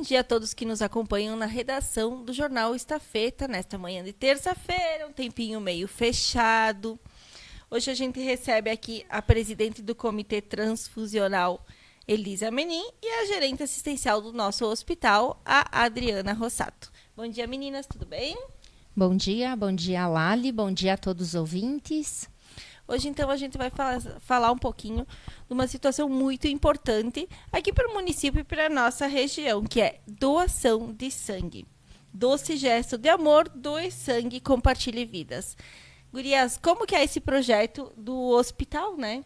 dia a todos que nos acompanham na redação do Jornal Estafeta, nesta manhã de terça-feira, um tempinho meio fechado. Hoje a gente recebe aqui a presidente do Comitê Transfusional, Elisa Menin, e a gerente assistencial do nosso hospital, a Adriana Rossato. Bom dia, meninas, tudo bem? Bom dia, Lali, bom dia a todos os ouvintes. Hoje, então, a gente vai falar um pouquinho de uma situação muito importante aqui para o município e para a nossa região, que é doação de sangue. Doce gesto de amor, doe sangue, compartilhe vidas. Gurias, como que é esse projeto do hospital, né?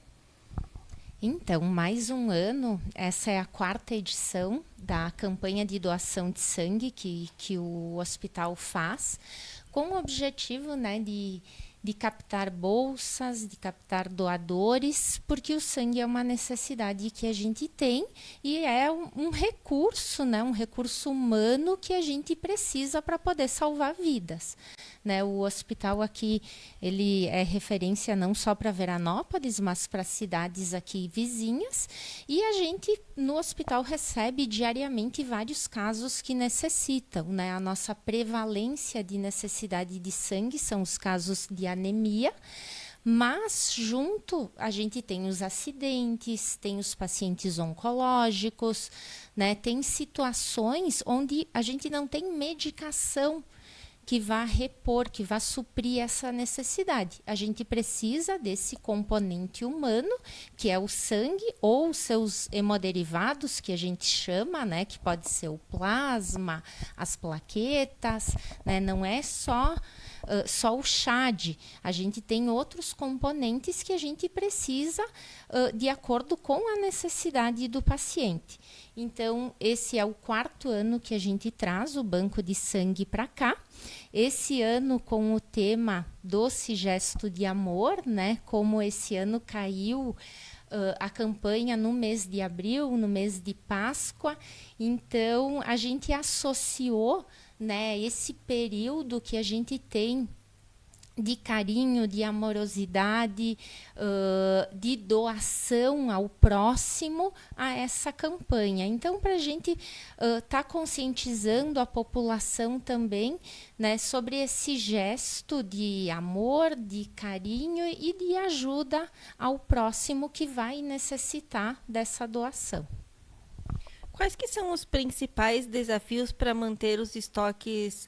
Então, mais um ano, essa é a 4ª edição da campanha de doação de sangue que o hospital faz, com o objetivo, né, de captar bolsas, de captar doadores, porque o sangue é uma necessidade que a gente tem e é um recurso, né, um recurso humano que a gente precisa para poder salvar vidas. Né, o hospital aqui, ele é referência não só para Veranópolis, mas para cidades aqui vizinhas, e a gente no hospital recebe diariamente vários casos que necessitam, né? A nossa prevalência de necessidade de sangue são os casos de anemia, mas junto a gente tem os acidentes, tem os pacientes oncológicos, né? Tem situações onde a gente não tem medicação que vá repor, que vá suprir essa necessidade. A gente precisa desse componente humano, que é o sangue ou os seus hemoderivados, que a gente chama, né, que pode ser o plasma, as plaquetas, né, não é só o CHAD. A gente tem outros componentes que a gente precisa de acordo com a necessidade do paciente. Então, esse é o 4º ano que a gente traz o banco de sangue para cá. Esse ano com o tema Doce Gesto de Amor, né? Como esse ano caiu a campanha no mês de abril, no mês de Páscoa, então a gente associou, né, esse período que a gente tem de carinho, de amorosidade, de doação ao próximo a essa campanha. Então, para a gente estar conscientizando a população também, né, sobre esse gesto de amor, de carinho e de ajuda ao próximo que vai necessitar dessa doação. Quais que são os principais desafios para manter os estoques...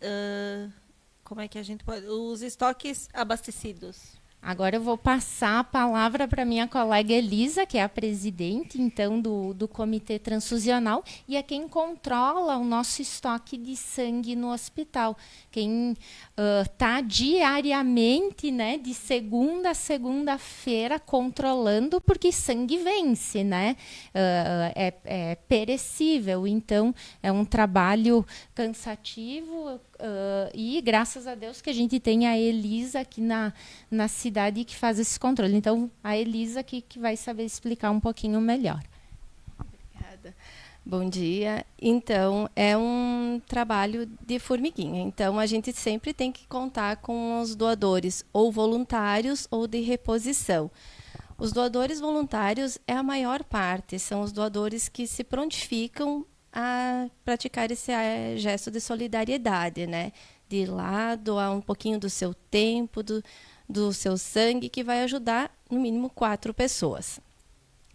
como é que a gente pode... Os estoques abastecidos. Agora eu vou passar a palavra para minha colega Elisa, que é a presidente, então, do Comitê Transfusional, e é quem controla o nosso estoque de sangue no hospital. Quem está diariamente, né, de segunda a segunda-feira, controlando, porque sangue vence, né? É perecível, então é um trabalho cansativo, e graças a Deus que a gente tem a Elisa aqui na cidade que faz esse controle. Então, a Elisa aqui que vai saber explicar um pouquinho melhor. Obrigada. Bom dia. Então, é um trabalho de formiguinha. Então, a gente sempre tem que contar com os doadores, ou voluntários ou de reposição. Os doadores voluntários é a maior parte, são os doadores que se prontificam a praticar esse gesto de solidariedade, né? De ir lá doar um pouquinho do seu tempo, do seu sangue, que vai ajudar no mínimo 4 pessoas.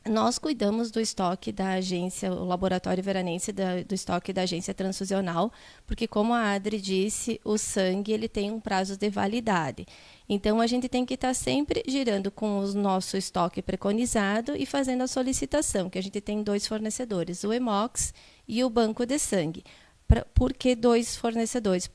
Nós cuidamos do estoque da agência, o Laboratório Veranense do estoque da agência transfusional, porque, como a Adri disse, o sangue ele tem um prazo de validade. Então, a gente tem que estar sempre girando com o nosso estoque preconizado e fazendo a solicitação, que a gente tem 2 fornecedores, o Hemox e o Banco de Sangue. Por que 2 fornecedores?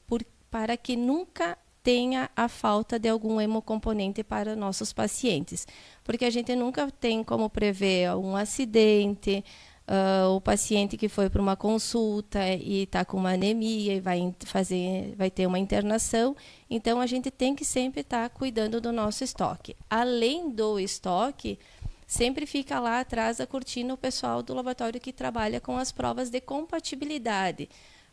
Para que nunca tenha a falta de algum hemocomponente para nossos pacientes. Porque a gente nunca tem como prever um acidente, o paciente que foi para uma consulta e está com uma anemia e vai ter uma internação. Então, a gente tem que sempre estar cuidando do nosso estoque. Além do estoque, sempre fica lá atrás da cortina o pessoal do laboratório que trabalha com as provas de compatibilidade.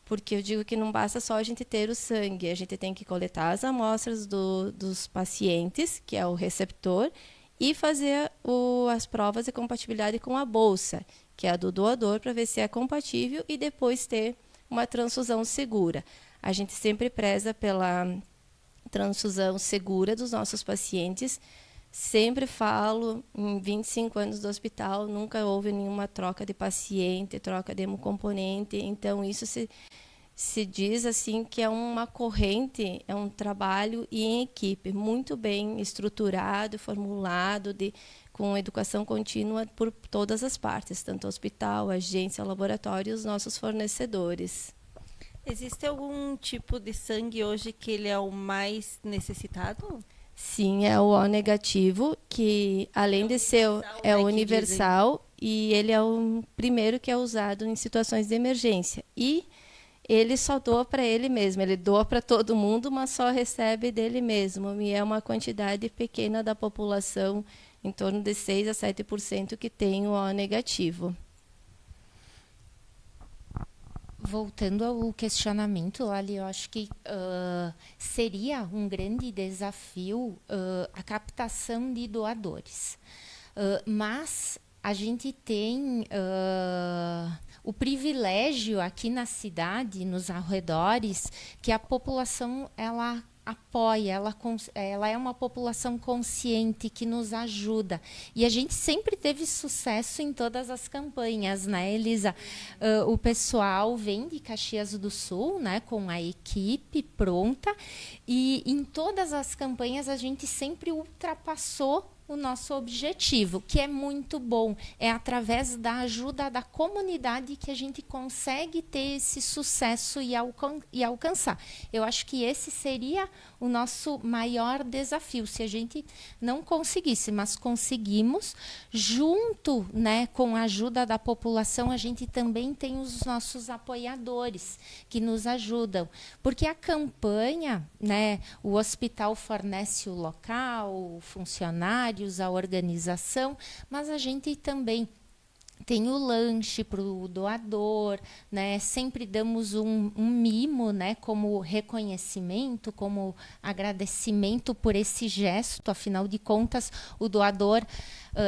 Porque eu digo que não basta só a gente ter o sangue, a gente tem que coletar as amostras dos pacientes, que é o receptor, e fazer as provas de compatibilidade com a bolsa, que é a do doador, para ver se é compatível e depois ter uma transfusão segura. A gente sempre preza pela transfusão segura dos nossos pacientes. Sempre falo, em 25 anos do hospital, nunca houve nenhuma troca de paciente, troca de hemocomponente. Então, isso se diz assim que é uma corrente, é um trabalho em equipe, muito bem estruturado, formulado, com educação contínua por todas as partes, tanto o hospital, a agência, o laboratório e os nossos fornecedores. Existe algum tipo de sangue hoje que ele é o mais necessitado? Sim, é o O negativo, que além de ser universal, e ele é o primeiro que é usado em situações de emergência. E ele só doa para ele mesmo, ele doa para todo mundo, mas só recebe dele mesmo. E é uma quantidade pequena da população, em torno de 6 a 7% que tem o O negativo. Voltando ao questionamento, Lali, eu acho que seria um grande desafio a captação de doadores. Mas a gente tem o privilégio aqui na cidade, nos arredores, que a população ela apoia, ela é uma população consciente que nos ajuda. E a gente sempre teve sucesso em todas as campanhas, né, Elisa? O pessoal vem de Caxias do Sul, né, com a equipe pronta, e em todas as campanhas a gente sempre ultrapassou o nosso objetivo, que é muito bom. É através da ajuda da comunidade que a gente consegue ter esse sucesso e alcançar. Eu acho que esse seria o nosso maior desafio, se a gente não conseguisse, mas conseguimos, junto, né, com a ajuda da população, a gente também tem os nossos apoiadores que nos ajudam, porque a campanha, né, o hospital fornece o local, funcionários, a organização, mas a gente também tem o lanche para o doador, né? Sempre damos um mimo, né? Como reconhecimento, como agradecimento por esse gesto. Afinal de contas, o doador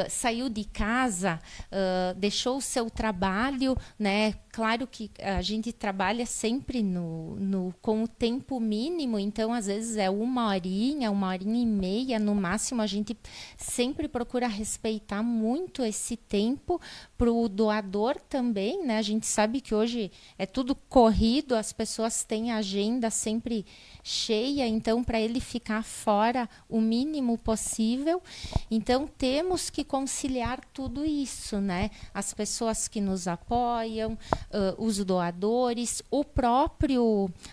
saiu de casa, deixou o seu trabalho, né? Claro que a gente trabalha sempre com o tempo mínimo, então às vezes é 1 horinha e meia no máximo. A gente sempre procura respeitar muito esse tempo para o doador também, né? A gente sabe que hoje é tudo corrido, as pessoas têm a agenda sempre cheia, então para ele ficar fora o mínimo possível. Então temos que conciliar tudo isso, né? As pessoas que nos apoiam, os doadores,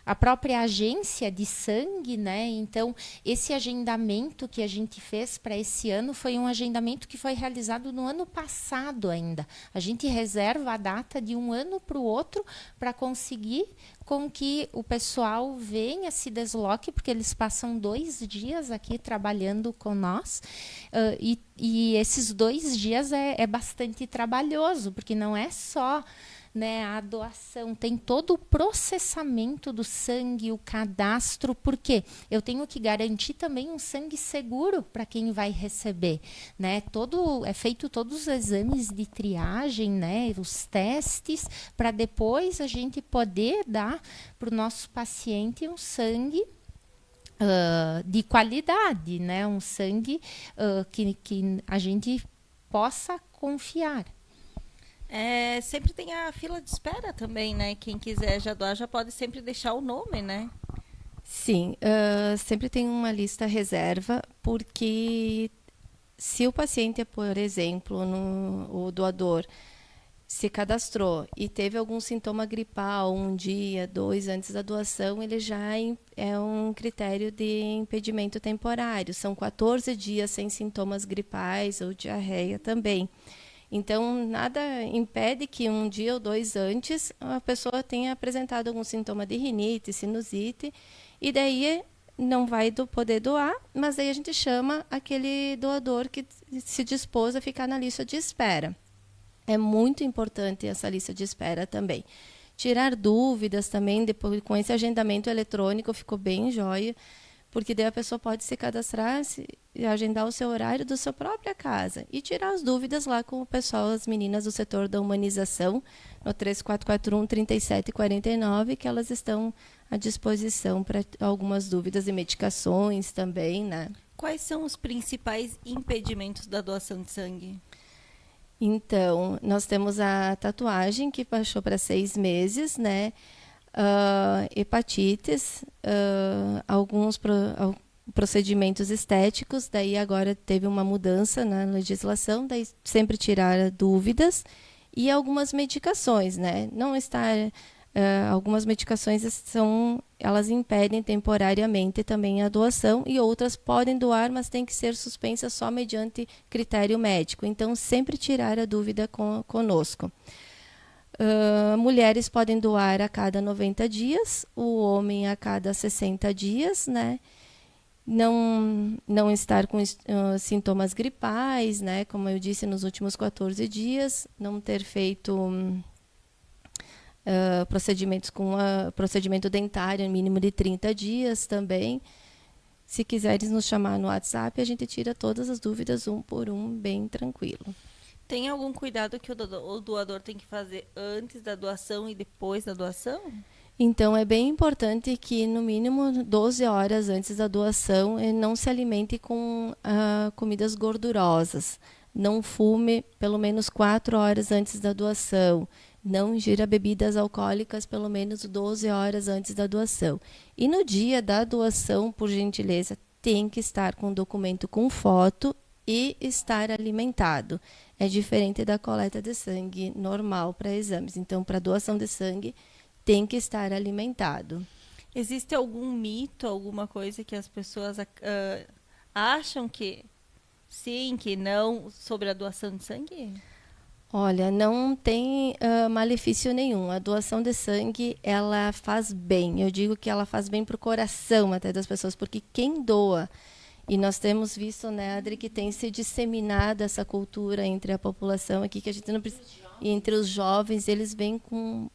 a própria agência de sangue, né? Então esse agendamento que a gente fez para esse ano foi um agendamento que foi realizado no ano passado ainda. A gente reserva a data de um ano para o outro para conseguir com que o pessoal venha, se desloque, porque eles passam 2 dias aqui trabalhando com nós, e esses 2 dias é bastante trabalhoso, porque não é só, né, a doação, tem todo o processamento do sangue, o cadastro, porque eu tenho que garantir também um sangue seguro para quem vai receber, né? É feito todos os exames de triagem, né, os testes, para depois a gente poder dar para o nosso paciente um sangue de qualidade, né? Um sangue que a gente possa confiar. Sempre tem a fila de espera também, né? Quem quiser já doar já pode sempre deixar o nome, né? Sim, sempre tem uma lista reserva, porque se o paciente, por exemplo, o doador se cadastrou e teve algum sintoma gripal 1 dia, 2 antes da doação, ele já é um critério de impedimento temporário. São 14 dias sem sintomas gripais ou diarreia também. Então, nada impede que 1 dia ou 2 antes a pessoa tenha apresentado algum sintoma de rinite, sinusite, e daí não vai poder doar, mas daí a gente chama aquele doador que se dispôs a ficar na lista de espera. É muito importante essa lista de espera também. Tirar dúvidas também, depois com esse agendamento eletrônico ficou bem jóia, porque daí a pessoa pode se cadastrar e agendar o seu horário da sua própria casa e tirar as dúvidas lá com o pessoal, as meninas do setor da humanização, no 3441-3749, que elas estão à disposição para algumas dúvidas e medicações também, né? Quais são os principais impedimentos da doação de sangue? Então, nós temos a tatuagem, que baixou para 6 meses, né? Hepatites, alguns procedimentos estéticos, daí agora teve uma mudança na legislação, daí sempre tirar dúvidas, e algumas medicações, né? Não estar... algumas medicações elas impedem temporariamente também a doação, e outras podem doar, mas tem que ser suspensas só mediante critério médico. Então, sempre tirar a dúvida conosco. Mulheres podem doar a cada 90 dias, o homem a cada 60 dias, né? Não estar com sintomas gripais, né? Como eu disse, nos últimos 14 dias, não ter feito procedimentos com procedimento dentário mínimo de 30 dias também. Se quiseres nos chamar no WhatsApp, a gente tira todas as dúvidas um por um, bem tranquilo. Tem algum cuidado que o doador tem que fazer antes da doação e depois da doação? Então, é bem importante que, no mínimo, 12 horas antes da doação, ele não se alimente com comidas gordurosas. Não fume pelo menos 4 horas antes da doação. Não ingira bebidas alcoólicas pelo menos 12 horas antes da doação. E no dia da doação, por gentileza, tem que estar com documento com foto e estar alimentado. É diferente da coleta de sangue normal para exames. Então, para doação de sangue, tem que estar alimentado. Existe algum mito, alguma coisa que as pessoas acham que sim, que não, sobre a doação de sangue? Olha, não tem malefício nenhum. A doação de sangue, ela faz bem. Eu digo que ela faz bem para o coração até das pessoas, porque quem doa, e nós temos visto, né, Adri, que tem se disseminado essa cultura entre a população aqui, que a gente não precisa... Entre os jovens, eles vêm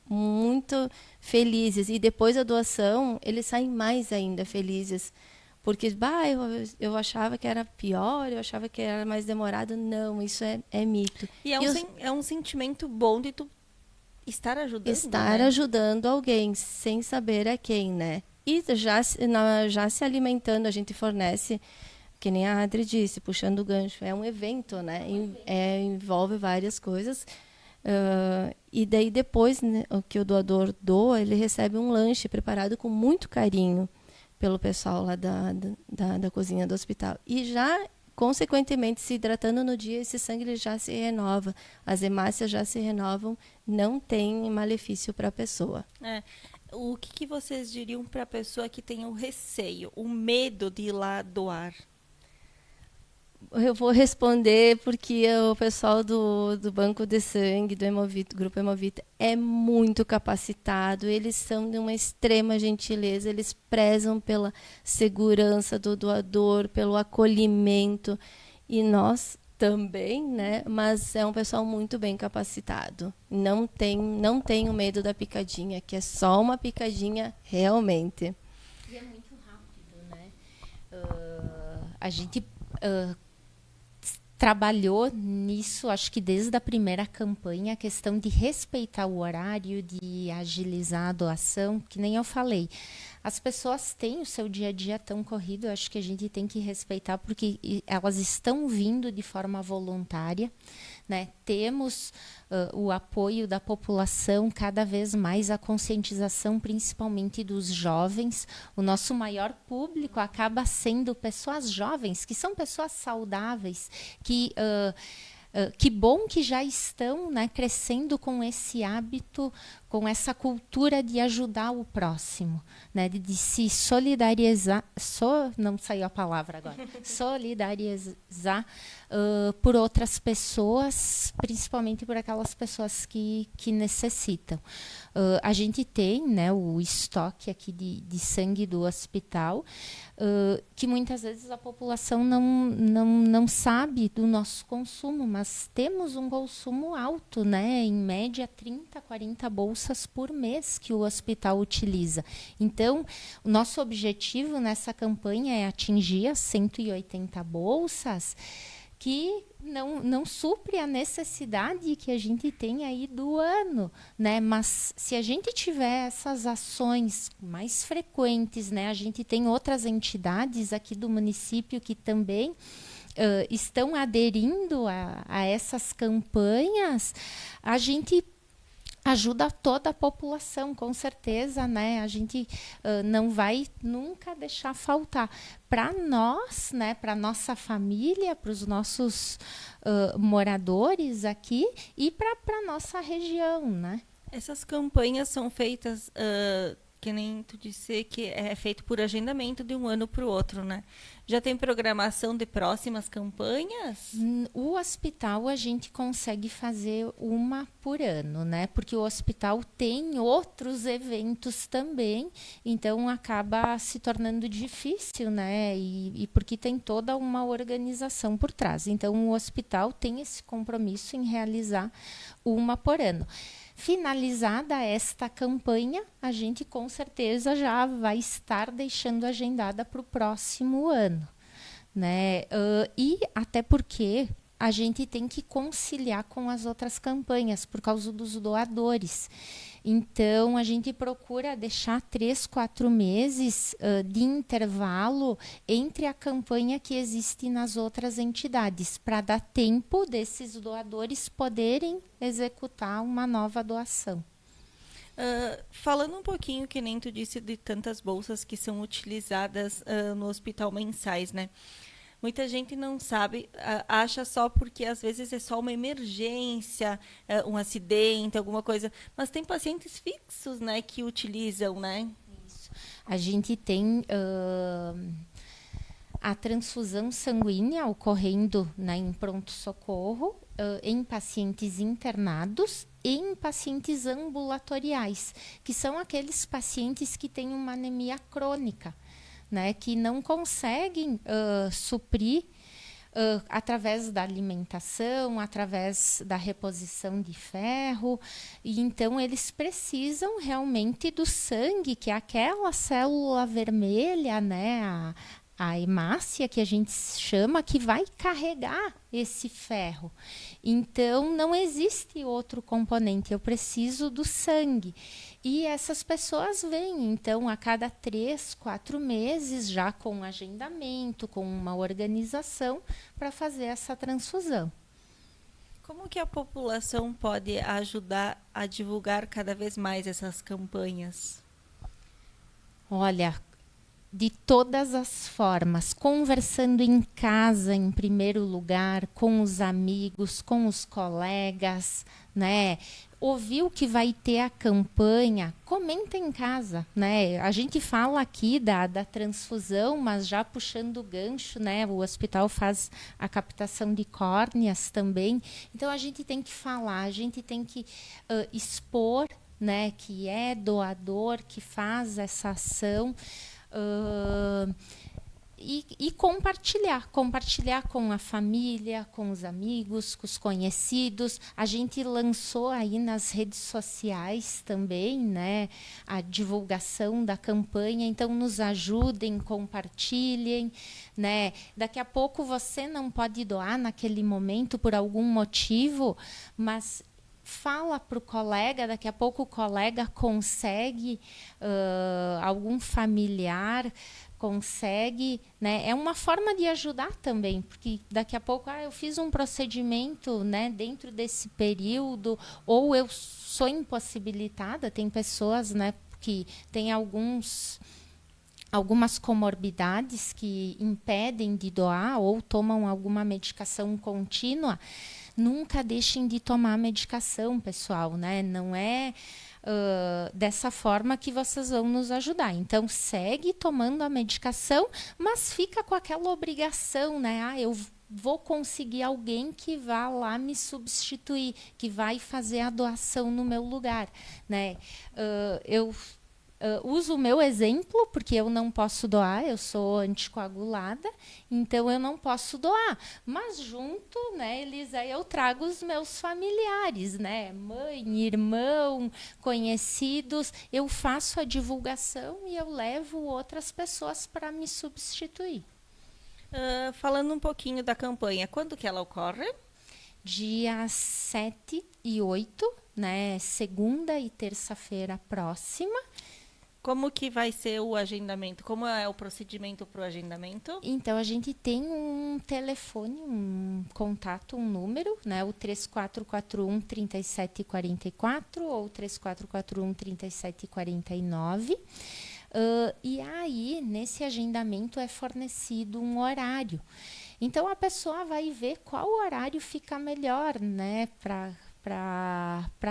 muito felizes. E depois da doação, eles saem mais ainda felizes. Porque eu achava que era pior, eu achava que era mais demorado. Não, isso é mito. E é um sentimento bom de tu estar ajudando. Estar ajudando alguém, sem saber a quem, né? E já se alimentando, a gente fornece, que nem a Adri disse, puxando o gancho. É um evento, né? Envolve várias coisas. E daí depois, né, o que o doador doa, ele recebe um lanche preparado com muito carinho pelo pessoal lá da cozinha do hospital. E já, consequentemente, se hidratando no dia, esse sangue ele já se renova. As hemácias já se renovam, não tem malefício para a pessoa. O que vocês diriam para a pessoa que tem o receio, o medo de ir lá doar? Eu vou responder porque o pessoal do Banco de Sangue, do Grupo Hemovita, é muito capacitado. Eles são de uma extrema gentileza. Eles prezam pela segurança do doador, pelo acolhimento. E nós também, né? Mas é um pessoal muito bem capacitado. Não tenho medo da picadinha, que é só uma picadinha realmente. E é muito rápido, né? A gente... trabalhou nisso, acho que desde a primeira campanha, a questão de respeitar o horário, de agilizar a doação, que nem eu falei. As pessoas têm o seu dia a dia tão corrido, acho que a gente tem que respeitar, porque elas estão vindo de forma voluntária, né? Temos o apoio da população, cada vez mais a conscientização, principalmente dos jovens. O nosso maior público acaba sendo pessoas jovens, que são pessoas saudáveis, que bom que já estão, né, crescendo com esse hábito, com essa cultura de ajudar o próximo, né, de se solidarizar, não saiu a palavra agora, solidarizar por outras pessoas, principalmente por aquelas pessoas que necessitam. A gente tem, né, o estoque aqui de sangue do hospital, que muitas vezes a população não sabe do nosso consumo, mas temos um consumo alto, né, em média 30, 40 bolsas bolsas por mês que o hospital utiliza. Então, o nosso objetivo nessa campanha é atingir as 180 bolsas, que não supre a necessidade que a gente tem aí do ano, né? Mas se a gente tiver essas ações mais frequentes, né? A gente tem outras entidades aqui do município que também estão aderindo a essas campanhas, a gente ajuda toda a população, com certeza, né? A gente não vai nunca deixar faltar. Para nós, né? Para nossa família, para os nossos moradores aqui e para a nossa região, né? Essas campanhas são feitas, que nem tu disse, que é feito por agendamento de um ano para o outro, né? Já tem programação de próximas campanhas? O hospital a gente consegue fazer uma por ano, né? Porque o hospital tem outros eventos também, então acaba se tornando difícil, né? E porque tem toda uma organização por trás. Então o hospital tem esse compromisso em realizar uma por ano. Finalizada esta campanha, a gente com certeza já vai estar deixando agendada para o próximo ano, né? E até porque a gente tem que conciliar com as outras campanhas por causa dos doadores. Então, a gente procura deixar 3, 4 meses de intervalo entre a campanha que existe nas outras entidades, para dar tempo desses doadores poderem executar uma nova doação. Falando um pouquinho, que nem tu disse, de tantas bolsas que são utilizadas no hospital mensais, né? Muita gente não sabe, acha só porque às vezes é só uma emergência, um acidente, alguma coisa. Mas tem pacientes fixos, né, que utilizam, né? Isso. A gente tem a transfusão sanguínea ocorrendo, né, em pronto-socorro, em pacientes internados e em pacientes ambulatoriais, que são aqueles pacientes que têm uma anemia crônica, né, que não conseguem suprir através da alimentação, através da reposição de ferro, e então eles precisam realmente do sangue, que é aquela célula vermelha, né, a hemácia, que a gente chama, que vai carregar esse ferro. Então, não existe outro componente, eu preciso do sangue. E essas pessoas vêm, então, a cada 3, 4 meses, já com agendamento, com uma organização, para fazer essa transfusão. Como que a população pode ajudar a divulgar cada vez mais essas campanhas? Olha, de todas as formas, conversando em casa em primeiro lugar, com os amigos, com os colegas, né? Ouviu que vai ter a campanha, comenta em casa, né? A gente fala aqui da transfusão, mas já puxando o gancho, né? O hospital faz a captação de córneas também. Então a gente tem que falar, a gente tem que expor, né? Que é doador, que faz essa ação. E compartilhar com a família, com os amigos, com os conhecidos. A gente lançou aí nas redes sociais também, né, a divulgação da campanha, então nos ajudem, compartilhem, né? Daqui a pouco você não pode doar naquele momento por algum motivo, mas fala para o colega, daqui a pouco o colega consegue, algum familiar consegue, né? É uma forma de ajudar também, porque daqui a pouco eu fiz um procedimento, né, dentro desse período, ou eu sou impossibilitada, tem pessoas, né, que têm algumas comorbidades que impedem de doar ou tomam alguma medicação contínua. Nunca deixem de tomar medicação, pessoal, né? Não é dessa forma que vocês vão nos ajudar. Então, segue tomando a medicação, mas fica com aquela obrigação, né? Eu vou conseguir alguém que vá lá me substituir, que vai fazer a doação no meu lugar, né? Eu uso o meu exemplo, porque eu não posso doar, eu sou anticoagulada, então eu não posso doar. Mas junto, né, Elisa, eu trago os meus familiares, né, mãe, irmão, conhecidos, eu faço a divulgação e eu levo outras pessoas para me substituir. Falando um pouquinho da campanha, quando que ela ocorre? Dia 7 e 8, né, segunda e terça-feira próxima. Como que vai ser o agendamento? Como é o procedimento para o agendamento? Então, a gente tem um telefone, um contato, um número, né? O 3441-3744 ou 3441-3749. E aí, nesse agendamento, é fornecido um horário. Então, a pessoa vai ver qual horário fica melhor, né? Para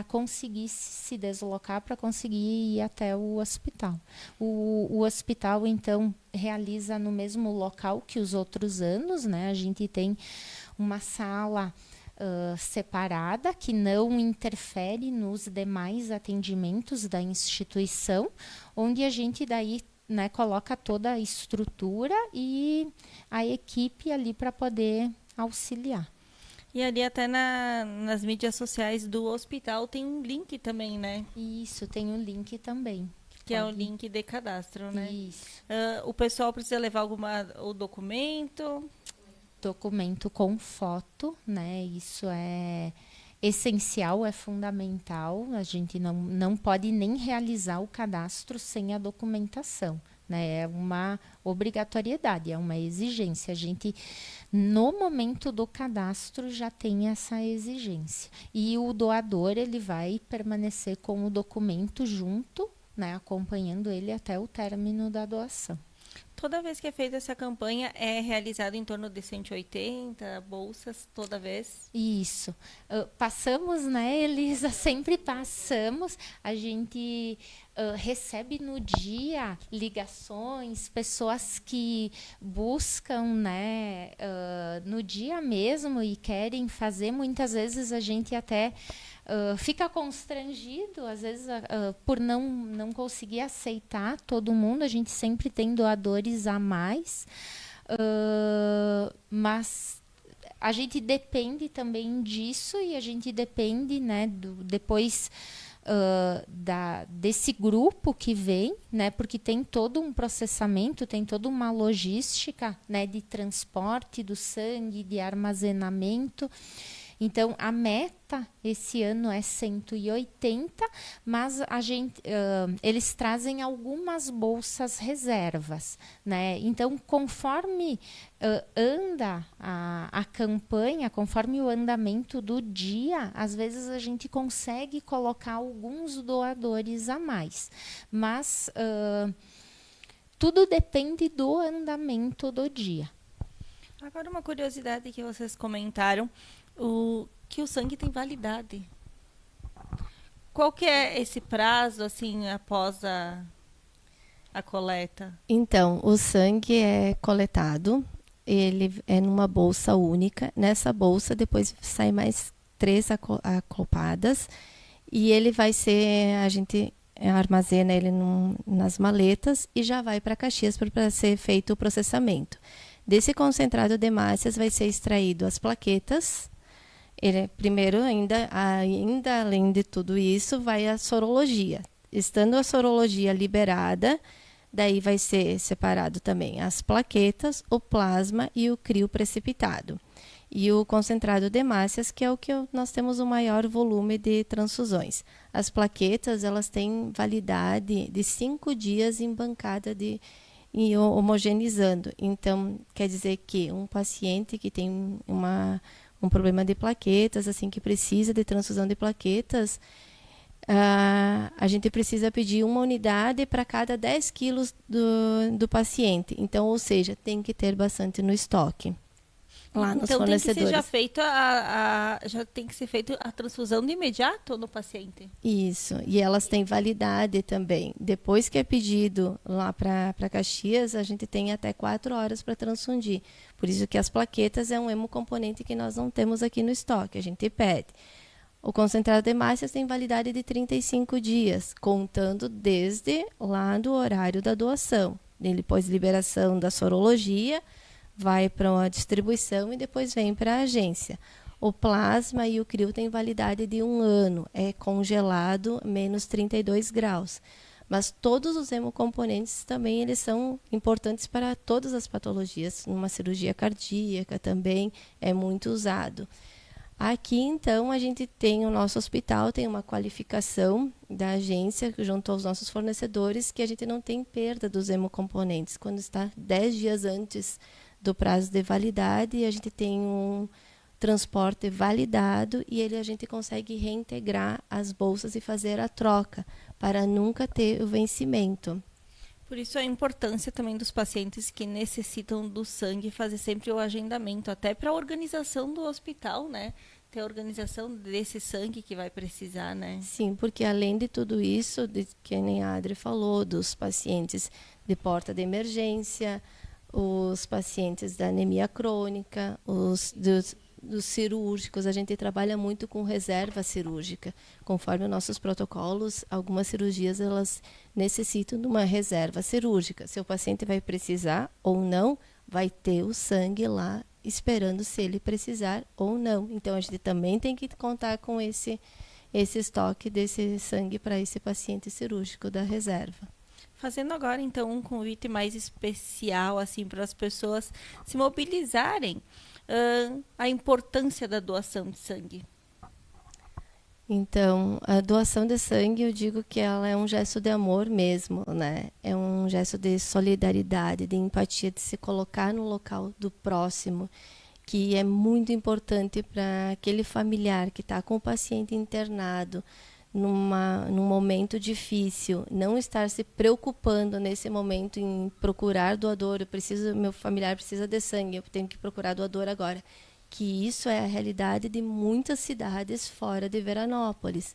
conseguir se deslocar, para conseguir ir até o hospital. O hospital, então, realiza no mesmo local que os outros anos, né? A gente tem uma sala separada, que não interfere nos demais atendimentos da instituição, onde a gente daí, né, coloca toda a estrutura e a equipe ali para poder auxiliar. E ali até nas mídias sociais do hospital tem um link também, né? Isso, tem um link também. Que é o link de cadastro, né? Isso. O pessoal precisa levar o documento? Documento com foto, né? Isso é essencial, é fundamental. A gente não pode nem realizar o cadastro sem a documentação, né? É uma obrigatoriedade, é uma exigência. A gente, no momento do cadastro, já tem essa exigência. E o doador, ele vai permanecer com o documento junto, né? Acompanhando ele até o término da doação. Toda vez que é feita essa campanha, é realizado em torno de 180 bolsas, toda vez? Isso. Passamos, né, Elisa? Sempre passamos. A gente recebe no dia ligações, pessoas que buscam, né, no dia mesmo e querem fazer. Muitas vezes a gente até fica constrangido, às vezes, por não conseguir aceitar todo mundo. A gente sempre tem doadores a mais, mas a gente depende também disso e a gente depende, né, depois desse grupo que vem, né, porque tem todo um processamento, tem toda uma logística, né, de transporte do sangue, de armazenamento. Então, a meta esse ano é 180, mas eles trazem algumas bolsas reservas, né? Então, conforme anda a campanha, conforme o andamento do dia, às vezes a gente consegue colocar alguns doadores a mais. Mas tudo depende do andamento do dia. Agora, uma curiosidade que vocês comentaram, que o sangue tem validade. Qual que é esse prazo, assim, após a coleta? Então, o sangue é coletado, ele é numa bolsa única. Nessa bolsa, depois sai mais 3 acopladas e ele vai ser, a gente armazena ele nas maletas e já vai para Caxias para ser feito o processamento. Desse concentrado de hemácias vai ser extraído as plaquetas. Primeiro, ainda além de tudo isso, vai a sorologia. Estando a sorologia liberada, daí vai ser separado também as plaquetas, o plasma e o crio precipitado. E o concentrado de hemácias, que é o que nós temos o maior volume de transfusões. As plaquetas, elas têm validade de 5 dias em bancada e homogeneizando. Então, quer dizer que um paciente que tem um problema de plaquetas, assim, que precisa de transfusão de plaquetas, a gente precisa pedir uma unidade para cada 10 quilos do paciente. Então, ou seja, tem que ter bastante no estoque. Lá nos fornecedores. Então já tem que ser feita a transfusão de imediato no paciente? Isso, e elas têm validade também. Depois que é pedido lá para Caxias, a gente tem até 4 horas para transfundir. Por isso que as plaquetas é um hemocomponente que nós não temos aqui no estoque, a gente pede. O concentrado de hemácias tem validade de 35 dias, contando desde lá do horário da doação. Depois liberação da sorologia, vai para uma distribuição e depois vem para a agência. O plasma e o crio têm validade de 1 ano, é congelado menos 32 graus. Mas todos os hemocomponentes também eles são importantes para todas as patologias. Numa cirurgia cardíaca também é muito usado. Aqui, então, a gente tem o nosso hospital, tem uma qualificação da agência junto aos nossos fornecedores que a gente não tem perda dos hemocomponentes. Quando está 10 dias antes do prazo de validade, a gente tem um transporte validado e a gente consegue reintegrar as bolsas e fazer a troca para nunca ter o vencimento. Por isso a importância também dos pacientes que necessitam do sangue fazer sempre o agendamento, até para a organização do hospital, né? Ter a organização desse sangue que vai precisar, né? Sim, porque além de tudo isso, que nem a Adri falou, dos pacientes de porta de emergência, os pacientes da anemia crônica, dos cirúrgicos, a gente trabalha muito com reserva cirúrgica. Conforme os nossos protocolos, algumas cirurgias elas necessitam de uma reserva cirúrgica. Se o paciente vai precisar ou não, vai ter o sangue lá esperando se ele precisar ou não. Então, a gente também tem que contar com esse estoque desse sangue para esse paciente cirúrgico da reserva. Fazendo agora, então, um convite mais especial assim, para as pessoas se mobilizarem, a importância da doação de sangue. Então, a doação de sangue, eu digo que ela é um gesto de amor mesmo, né? É um gesto de solidariedade, de empatia, de se colocar no local do próximo, que é muito importante para aquele familiar que está com o paciente internado num momento difícil, não estar se preocupando nesse momento em procurar doador, meu familiar precisa de sangue, eu tenho que procurar doador agora. Que isso é a realidade de muitas cidades fora de Veranópolis,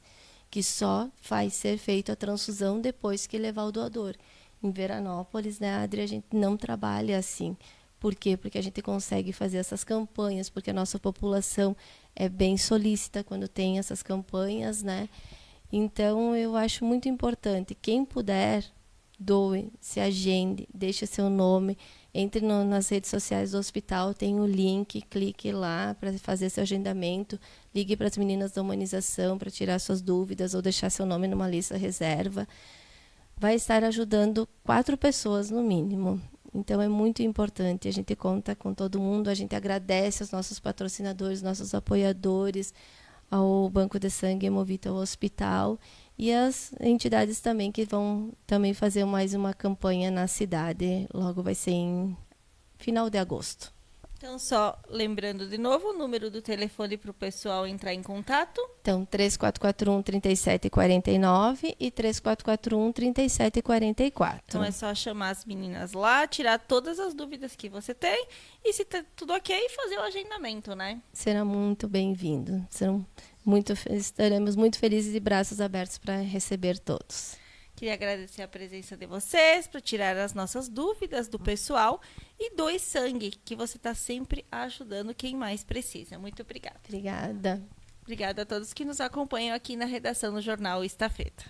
que só vai ser feita a transfusão depois que levar o doador. Em Veranópolis, né, Adri, a gente não trabalha assim. Por quê? Porque a gente consegue fazer essas campanhas, porque a nossa população é bem solícita quando tem essas campanhas, né? Então, eu acho muito importante, quem puder, doe, se agende, deixe seu nome, entre nas redes sociais do hospital, tem o link, clique lá para fazer seu agendamento, ligue para as meninas da humanização para tirar suas dúvidas ou deixar seu nome numa lista reserva. Vai estar ajudando 4 pessoas no mínimo. Então é muito importante, a gente conta com todo mundo, a gente agradece aos nossos patrocinadores, nossos apoiadores, ao Banco de Sangue Hemovita ao Hospital e as entidades também que vão também fazer mais uma campanha na cidade, logo vai ser em final de agosto. Então, só lembrando de novo o número do telefone para o pessoal entrar em contato. Então, 3441-3749 e 3441-3744. Então, é só chamar as meninas lá, tirar todas as dúvidas que você tem e, se tá tudo ok, fazer o agendamento, né? Será muito bem-vindo. Estaremos muito felizes e braços abertos para receber todos. Queria agradecer a presença de vocês para tirar as nossas dúvidas do pessoal e doe sangue, que você está sempre ajudando quem mais precisa. Muito obrigada. Obrigada. Obrigada a todos que nos acompanham aqui na redação do Jornal Estafeta.